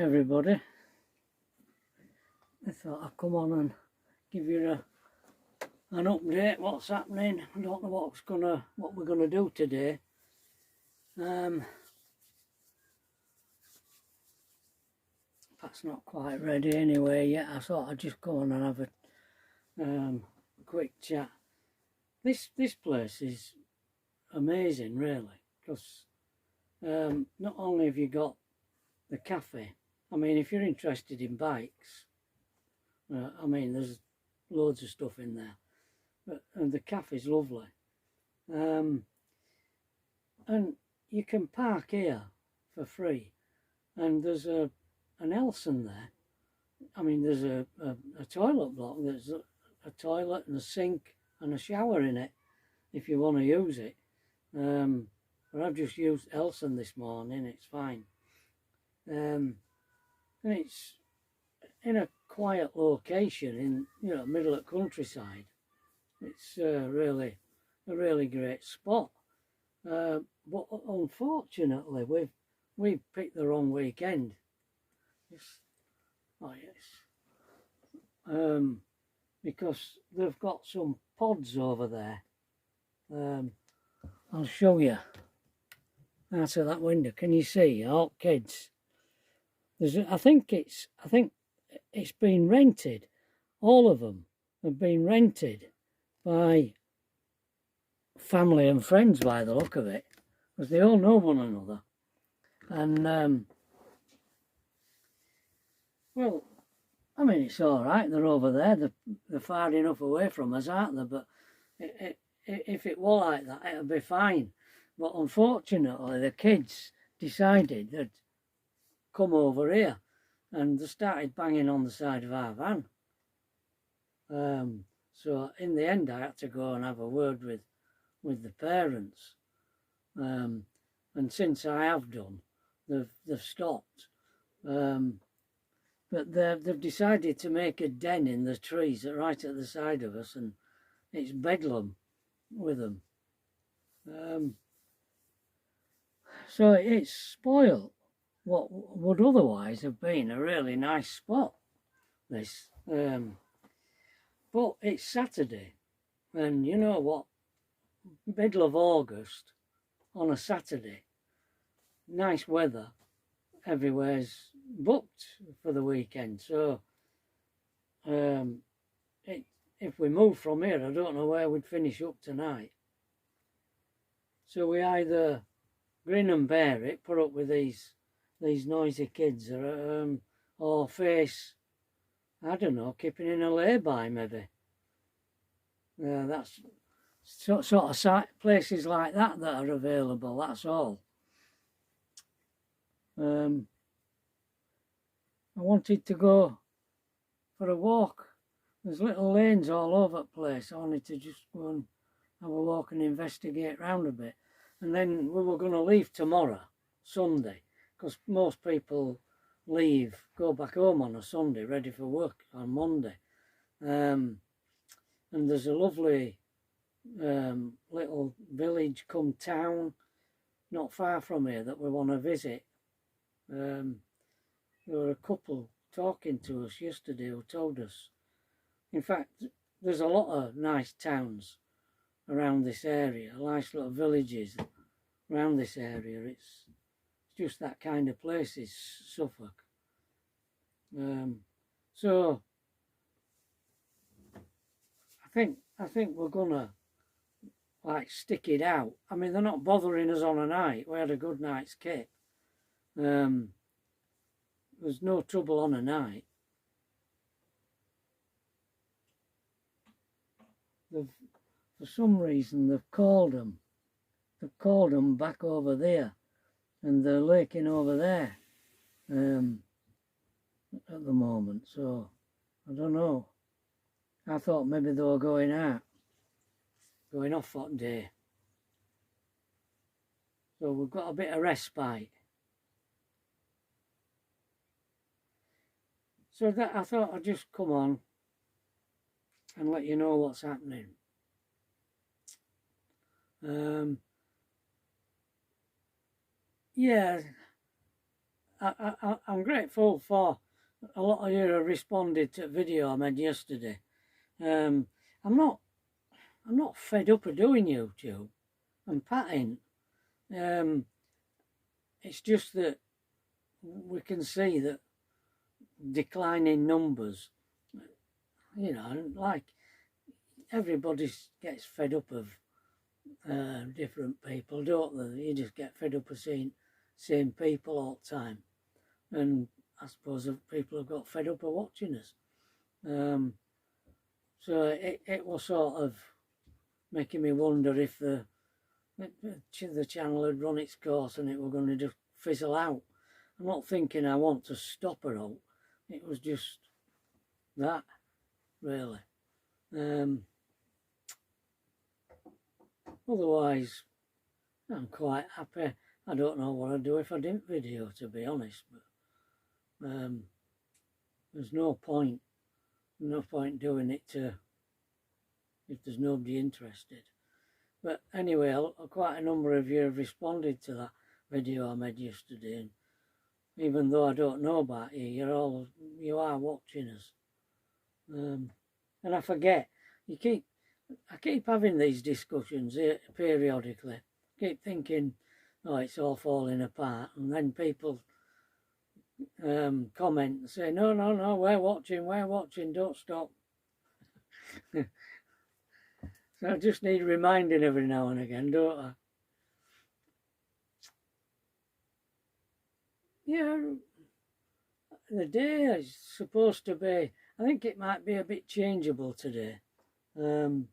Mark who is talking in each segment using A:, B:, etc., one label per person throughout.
A: everybody. I thought I'd come on and give you an update what's happening. I don't know what we're gonna do today. That's not quite ready anyway yet. I thought I'd just go on and have a quick chat. This place is amazing, really, because not only have you got the cafe. I mean, if you're interested in bikes, I mean, there's loads of stuff in there, but the cafe's lovely, and you can park here for free, and there's an Elson there. I mean, there's a toilet block. There's a toilet and a sink and a shower in it if you want to use it. But I've just used Elson this morning. It's fine. And it's in a quiet location in middle of countryside. It's really a really great spot. But unfortunately, we've picked the wrong weekend. Because they've got some pods over there. I'll show you out of that window. Can you see? Oh, kids. I think it's been rented. All of them have been rented by family and friends by the look of it, because they all know one another. And well, I mean, it's all right. They're over there. They're far enough away from us, aren't they? But if it were like that, it'd be fine. But unfortunately, the kids decided they'd come over here, and they started banging on the side of our van. So in the end, I had to go and have a word with the parents. And since I have done, they've stopped. But they've decided to make a den in the trees right at the side of us, and it's bedlam with them. So it's spoiled what would otherwise have been a really nice spot, this. But it's Saturday, and you know what? Middle of August, on a Saturday, nice weather, everywhere's booked for the weekend. So if we move from here, I don't know where we'd finish up tonight. So we either grin and bear it, put up with these noisy kids, or face, I don't know, keeping in a lay-by maybe. That's sort of places like that are available, that's all. I wanted to go for a walk. There's little lanes all over the place. I wanted to just go and have a walk and investigate round a bit. And then we were going to leave tomorrow, Sunday, because most people go back home on a Sunday, ready for work on Monday. And there's a lovely little village come town not far from here that we want to visit. There were a couple talking to us yesterday who told us. In fact, there's a lot of nice towns around this area, nice little villages around this area. It's just that kind of place is Suffolk. So I think we're gonna stick it out. I mean, they're not bothering us on a night. We had a good night's kip. There's no trouble on a night. For some reason, they've called them back over there, and they're laking over there at the moment. So I don't know. I thought maybe they were going off that day. So we've got a bit of respite. So that I thought I'd just come on and let you know what's happening. Yeah, I'm grateful for a lot of you who responded to a video I made yesterday. I'm not fed up of doing YouTube and patting. It's just that we can see that declining numbers. You know, like everybody gets fed up of different people, don't they? You just get fed up of seeing same people all the time, and I suppose people have got fed up of watching us. So it was sort of making me wonder if the channel had run its course and it were going to just fizzle out. I'm not thinking I want to stop her out. It was just that, really. Otherwise, I'm quite happy. I don't know what I'd do if I didn't video, to be honest. But there's no point doing it if there's nobody interested. But anyway, quite a number of you have responded to that video I made yesterday, and even though I don't know about you, you are watching us. And I forget, I keep having these discussions here periodically. I keep thinking, oh, it's all falling apart, and then people comment and say, no, we're watching, don't stop. So I just need reminding every now and again, don't I? Yeah, the day is supposed to be, I think it might be a bit changeable today. Maybe,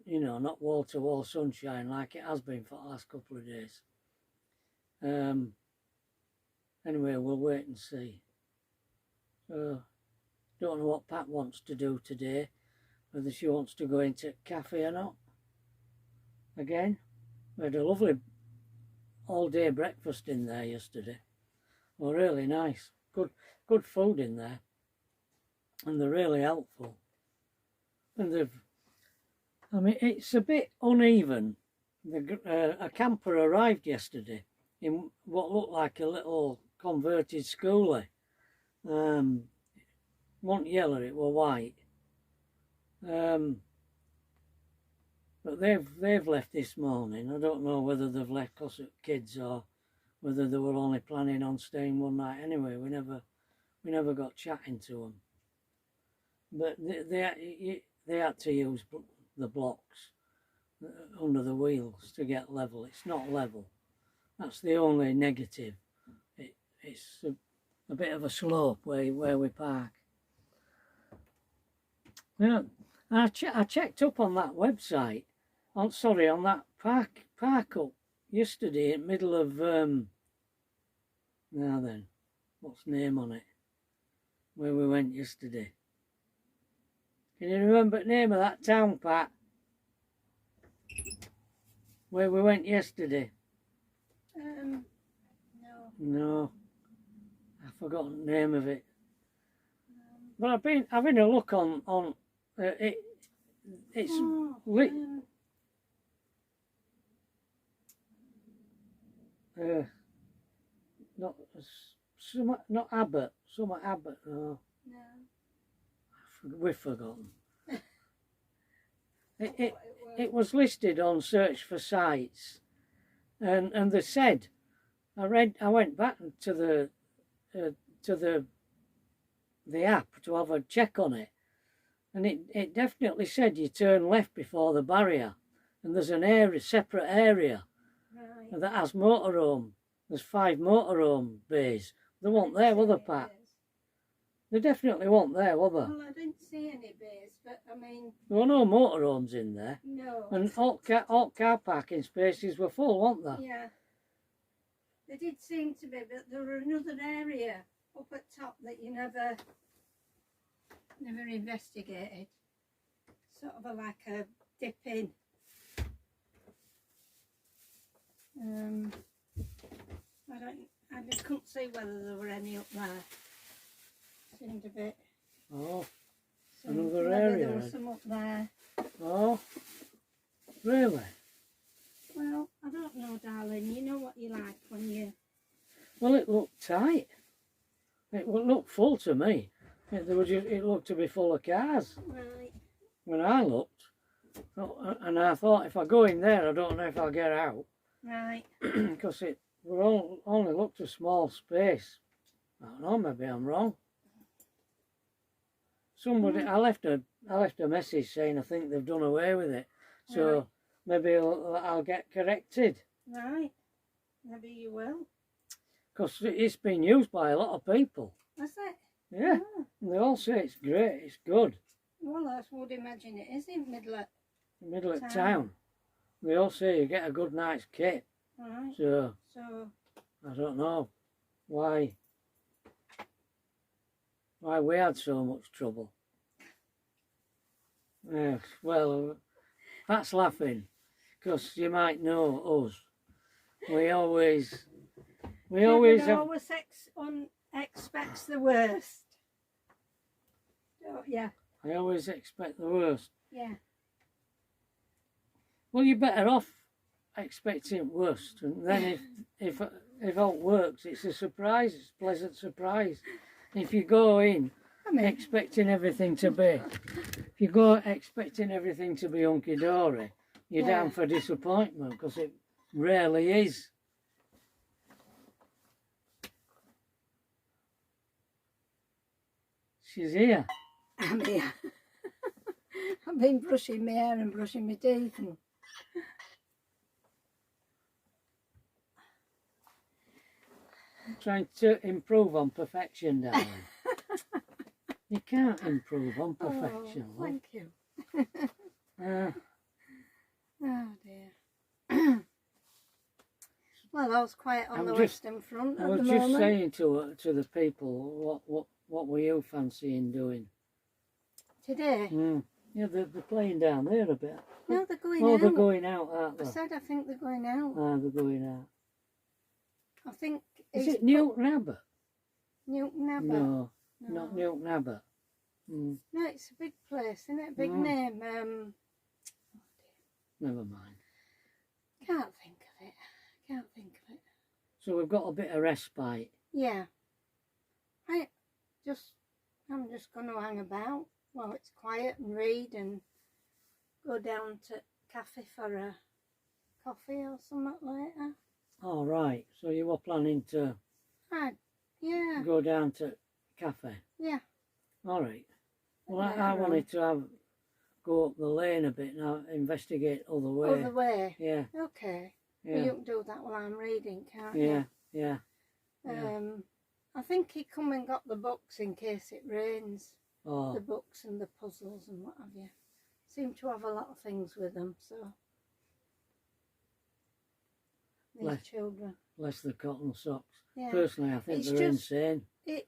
A: you know, not wall-to-wall sunshine like it has been for the last couple of days. Anyway, we'll wait and see. So, don't know what Pat wants to do today, whether she wants to go into a cafe or not. Again, we had a lovely all-day breakfast in there yesterday. Well, really nice. Good food in there. And they're really helpful. And it's a bit uneven. A camper arrived yesterday in what looked like a little converted schoolie. Wasn't yellow, it were white. But they've left this morning. I don't know whether they've left because of kids or whether they were only planning on staying one night anyway. We never got chatting to them. But they had to use the blocks under the wheels to get level. It's not level. That's the only negative. It's a bit of a slope where we park. Yeah, I checked up on that website. On that park up yesterday in the middle of now then, what's the name on it? Where we went yesterday. Can you remember the name of that town, Pat? Where we went yesterday?
B: No.
A: No. I've forgotten the name of it. But I've been having a look on it. It's lit. Not Abbott. Somewhat Abbott. No. We've forgotten. It was listed on search for sites, and they said, I went back to the app to have a check on it, and it definitely said you turn left before the barrier, and there's an separate area that has motorhome. There's 5 motorhome bays. They weren't there, were they, Pat? They definitely weren't there, were they?
B: Well, I didn't see any bays, but I mean...
A: There were no motorhomes in there.
B: No.
A: And all car parking spaces were full, weren't they?
B: Yeah. They did seem to be, but there were another area up at top that you never investigated. Sort of like a dip in. I just couldn't see whether there were any up there. Seemed a bit.
A: Oh, another area.
B: There was some up there.
A: Oh, really?
B: Well, I don't know, darling. You know what you like when you
A: Well, it looked tight. It looked full to me. It looked to be full of cars.
B: Right.
A: When I looked, and I thought, if I go in there, I don't know if I'll get out.
B: Right.
A: Because only looked a small space. I don't know, maybe I'm wrong. Somebody, I left a message saying I think they've done away with it. So
B: Right.
A: maybe I'll get corrected.
B: Right. Maybe you will.
A: Because it's been used by a lot of people.
B: Is it?
A: Yeah.
B: Oh.
A: And they all say it's great, it's good.
B: Well, I would imagine it is in middle of.
A: In the middle of town. They all say you get a good night's kit.
B: Right.
A: So
B: So.
A: I don't know why we had so much trouble. Yes, well, that's laughing, because you might know us. We always have.
B: Expects the worst. Oh, yeah.
A: I always expect the worst.
B: Yeah.
A: Well, you're better off expecting worst, and then if all works, it's a surprise. It's a pleasant surprise. If you go in expecting everything to be, hunky dory, you're down for disappointment, because it rarely is. She's here.
B: I'm here. I've been brushing my hair and brushing my teeth. And...
A: Trying to improve on perfection, darling. You can't improve on perfection.
B: Oh, thank you. Oh dear. Well, I was quiet on the western front at the moment.
A: I was just saying to the people, what were you fancying doing
B: today?
A: Yeah, they're playing down there a bit.
B: No, they're going
A: out.
B: out.
A: They're going out, aren't they?
B: I said I think they're going out.
A: Ah, they're going out.
B: I think.
A: Is it Newton Abbot?
B: Newton Abbot?
A: No, not Newton Abbot.
B: No, it's a big place, isn't it? Big name.
A: Never mind.
B: Can't think of it.
A: So we've got a bit of respite.
B: Yeah. I'm just going to hang about while it's quiet and read and go down to cafe for a coffee or something later.
A: All right. So you were planning to
B: yeah.
A: go down to cafe?
B: Yeah.
A: All right. Well, I wanted to go up the lane a bit now, investigate other way.
B: Other way?
A: Yeah.
B: Okay.
A: Yeah.
B: Well, you can do that while I'm reading, can't
A: you?
B: Yeah.
A: Yeah.
B: I think he come and got the books in case it rains.
A: Oh.
B: The books and the puzzles and what have you. Seem to have a lot of things with them, so. These children.
A: Less the cotton socks.
B: Yeah.
A: Personally, I think they're insane.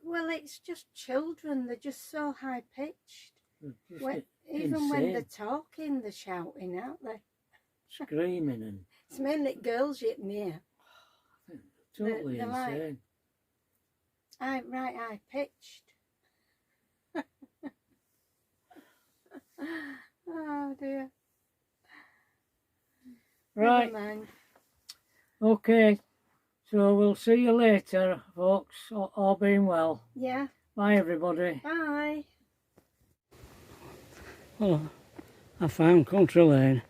B: Well, it's just children. They're just so high pitched. Even
A: insane.
B: when they're talking, they're shouting, aren't they?
A: Screaming and.
B: It's mainly girls you can hear.
A: Totally insane.
B: Right high pitched. Oh dear.
A: Right.
B: Never mind.
A: Okay. So we'll see you later, folks. All being well.
B: Yeah.
A: Bye, everybody.
B: Bye.
A: Well, I found Country Lane.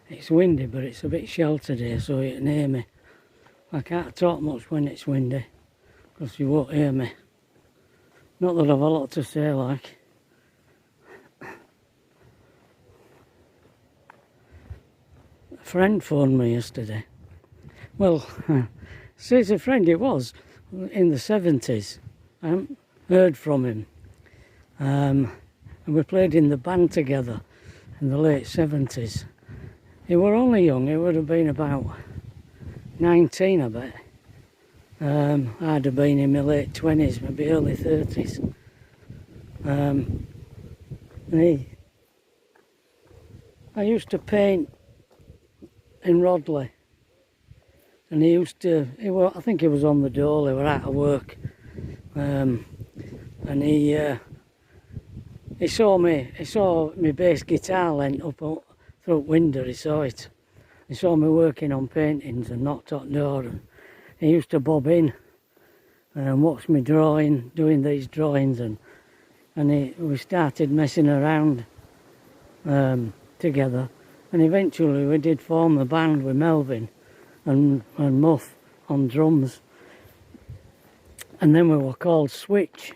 A: It's windy, but it's a bit sheltered here, so you can hear me. I can't talk much when it's windy, because you won't hear me. Not that I've a lot to say, like. A friend phoned me yesterday. Well, says a friend, it was in the 70s. I haven't heard from him. And we played in the band together in the late 70s. He were only young, he would have been about 19, I bet. I'd have been in my late 20s, maybe early 30s. I used to paint in Rodley, and I think he was on the dole, he were out of work, and he he saw me bass guitar lent up through window. He saw it. He saw me working on paintings and knocked on the door. And he used to bob in and watch me doing these drawings, and we started messing around together, and eventually we did form the band with Melvin and Muff on drums, and then we were called Switch.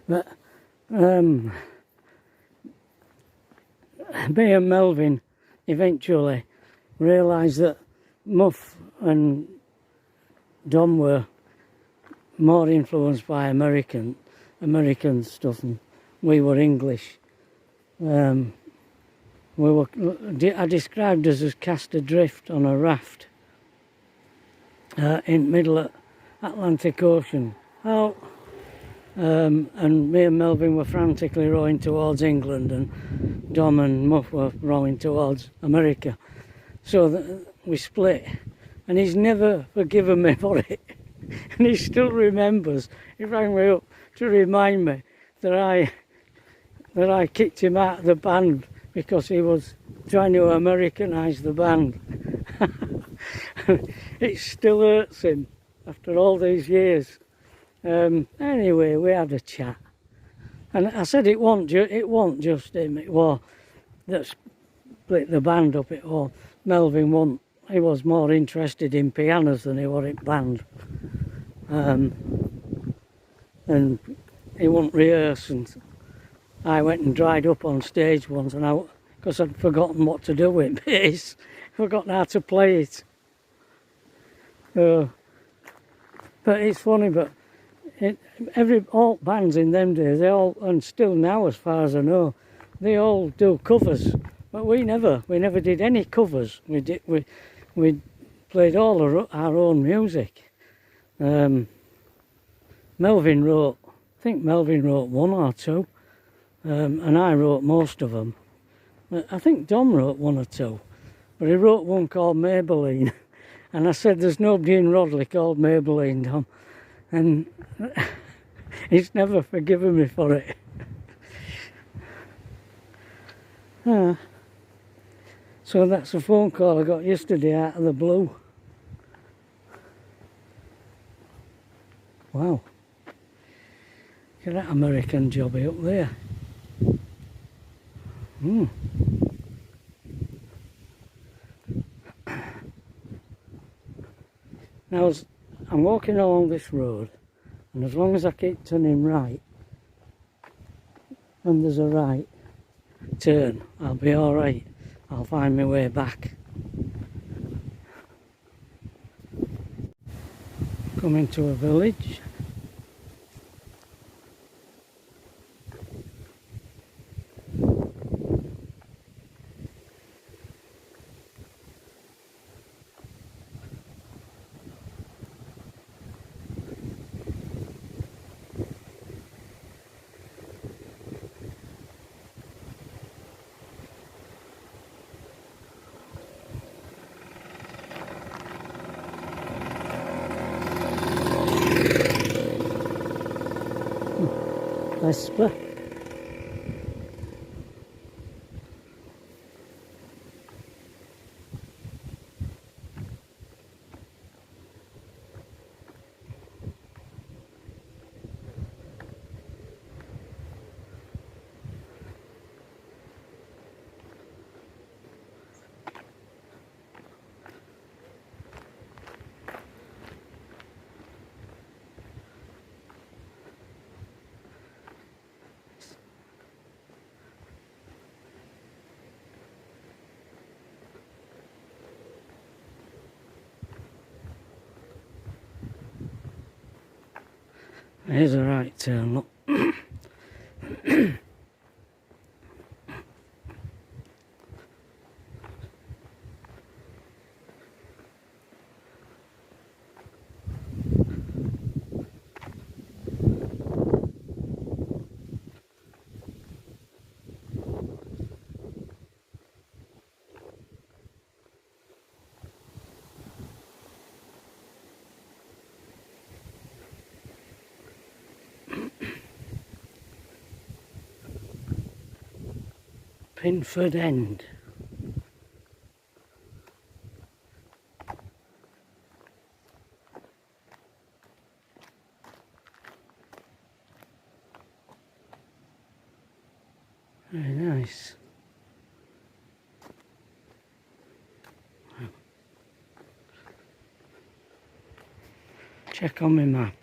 A: But me and Melvin eventually realised that Muff and Dom were more influenced by American stuff, and we were English. I described us as cast adrift on a raft in middle of Atlantic Ocean. And me and Melvin were frantically rowing towards England, and Dom and Muff were rowing towards America. So we split, and he's never forgiven me for it. And he still remembers. He rang me up to remind me that I kicked him out of the band because he was trying to Americanise the band. It still hurts him after all these years. Anyway, we had a chat, and I said it wasn't just him. It was that split the band up. It was Melvin wasn't. He was more interested in pianos than he was in band. And he wouldn't rehearse, and I went and dried up on stage once, and because I'd forgotten what to do with bass, forgotten how to play it. But it's funny, but all bands in them days, they all, and still now as far as I know, they all do covers. But we never did any covers. We played all our own music. Melvin wrote one or two, and I wrote most of them. I think Dom wrote one or two, but he wrote one called Maybelline, and I said there's nobody in Rodley called Maybelline, Dom, and he's never forgiven me for it. So that's a phone call I got yesterday out of the blue. Wow. Look at that American jobby up there. Now, I'm walking along this road, and as long as I keep turning right, and there's a right turn, I'll be alright. I'll find my way back. Coming to a village. Vespa. Here's a right turn, look. Pinford End. Very nice. Check on my map.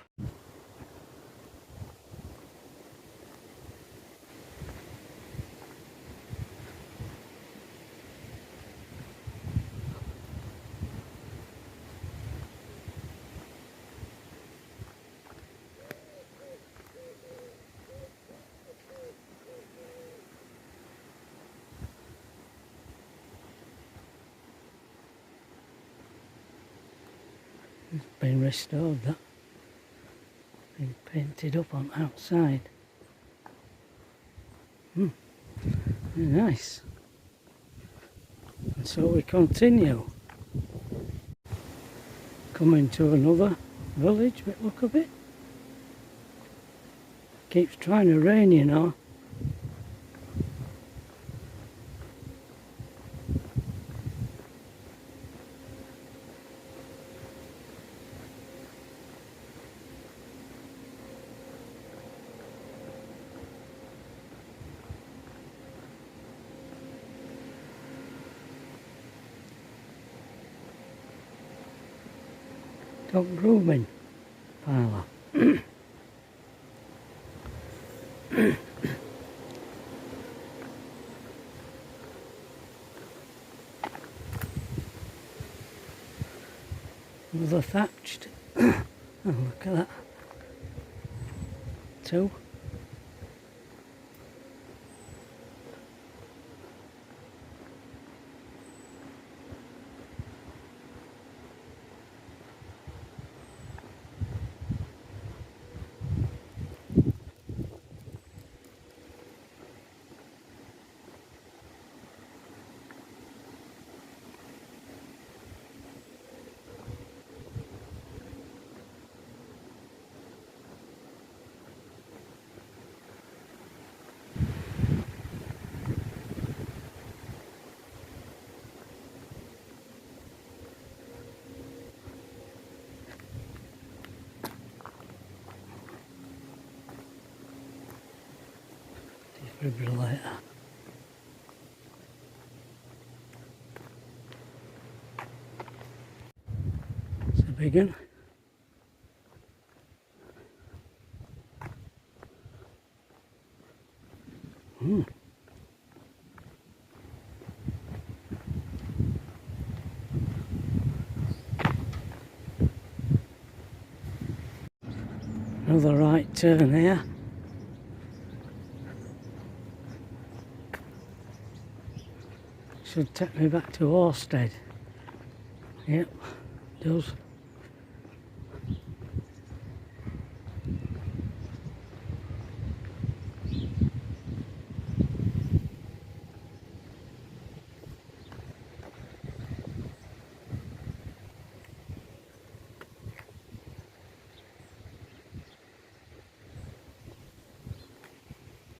A: It's been restored, that. Been painted up on outside. Very nice. And so we continue. Coming to another village, but look a bit. Keeps trying to rain, you know. Dog grooming parlour. Another thatched. Oh, look at that. Two. Defibrillator. It's a big one. Another right turn here. Should take me back to Orsted. Yep, does.